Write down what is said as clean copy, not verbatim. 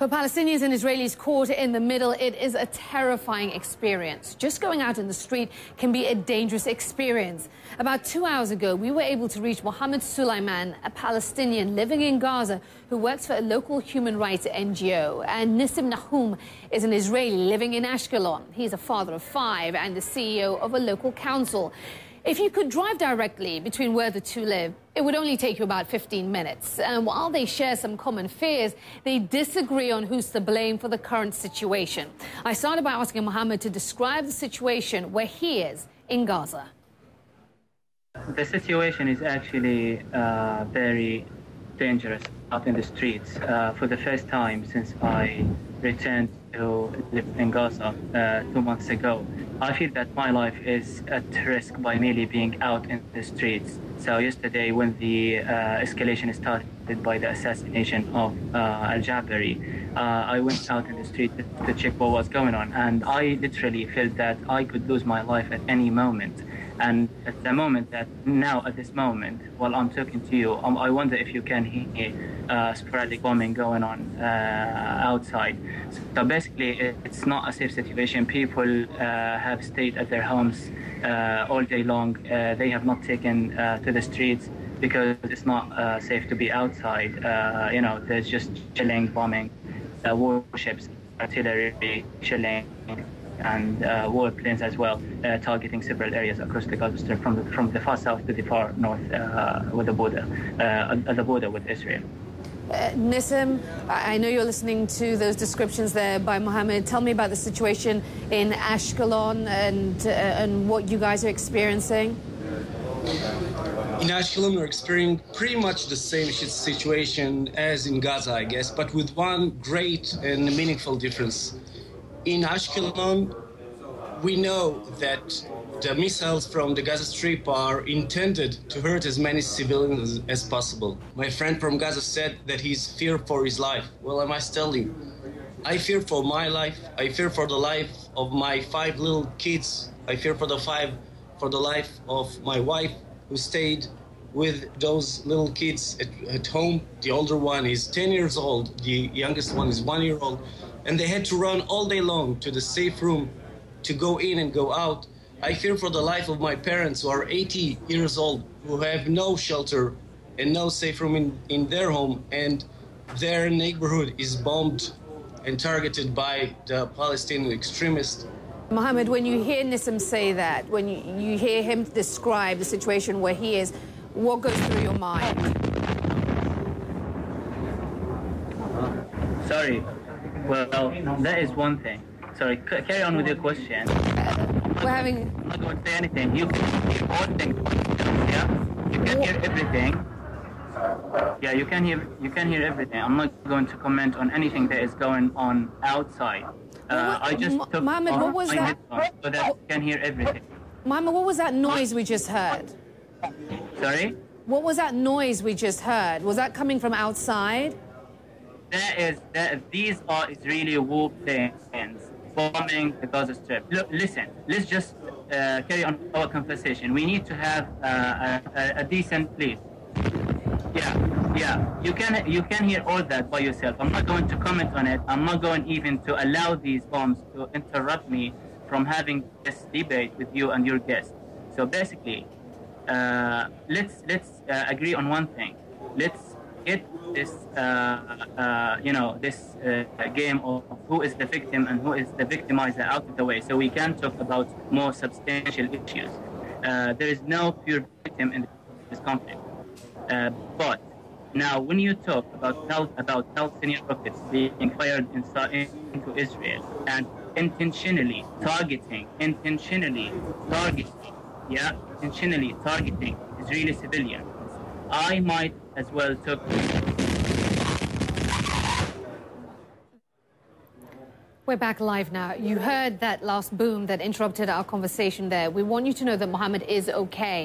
For Palestinians and Israelis caught in the middle, it is a terrifying experience. Just going out in the street can be a dangerous experience. About 2 hours ago, we were able to reach Mohammed Sulaiman, a Palestinian living in Gaza who works for a local human rights NGO. And Nissim Nahum is an Israeli living in Ashkelon. He's a father of 5 and the CEO of a local council. If you could drive directly between where the two live, it would only take you about 15 minutes. And while they share some common fears, they disagree on who's to blame for the current situation. I started by asking Mohammed to describe the situation where he is in Gaza. The situation is actually very dangerous out in the streets. For the first time since I returned to live in Gaza 2 months ago, I feel that my life is at risk by merely being out in the streets. So yesterday, when the escalation started by the assassination of Al-Jabari, I went out in the street to check what was going on, and I literally felt that I could lose my life at any moment. And at the moment that now, at this moment, while I'm talking to you, I wonder if you can hear sporadic bombing going on outside. So basically, it's not a safe situation. People have stayed at their homes all day long. They have not taken to the streets because it's not safe to be outside. There's just shelling, bombing, warships, artillery, shelling, and warplanes as well, targeting several areas across the Gaza Strip, from the far south to the far north, with the border, at the border with Israel. Nissim, I know you're listening to those descriptions there by Mohammed. Tell me about the situation in Ashkelon and what you guys are experiencing. In Ashkelon, we're experiencing pretty much the same situation as in Gaza, I guess, but with one great and meaningful difference. In Ashkelon, we know that the missiles from the Gaza Strip are intended to hurt as many civilians as possible. My friend from Gaza said that he's feared for his life. Well, I must tell you, I fear for my life. I fear for the life of my 5 little kids. I fear for the life of my wife, who stayed with those little kids at home. The older one is 10 years old. The youngest one is 1 year old. And they had to run all day long to the safe room to go in and go out. I fear for the life of my parents, who are 80 years old, who have no shelter and no safe room in their home, and their neighborhood is bombed and targeted by the Palestinian extremists. Mohammed, when you hear Nissim say that, when you hear him describe the situation where he is, what goes through your mind? Sorry. Well, that is one thing. Sorry, carry on with your question. I'm not going to say anything. You can hear all things. Yeah, you can hear everything. Yeah, you can hear everything. I'm not going to comment on anything that is going on outside. I just took Mohammed, what was that? So that you can hear everything. Mohammed, what was that noise we just heard? Sorry? What was that noise we just heard? Was that coming from outside? These are Israeli warplanes bombing the Gaza Strip. Look, listen, let's just carry on our conversation. We need to have a decent place. Yeah. You can hear all that by yourself. I'm not going to comment on it. I'm not going even to allow these bombs to interrupt me from having this debate with you and your guests. So basically, let's agree on one thing. Let's get this game of who is the victim and who is the victimizer out of the way, so we can talk about more substantial issues. There is no pure victim in this conflict. But now, when you talk about Palestinian rockets being fired into Israel and intentionally targeting Israeli civilians, I might as well talk. We're back live now. You heard that last boom that interrupted our conversation there. We want you to know that Mohammed is okay.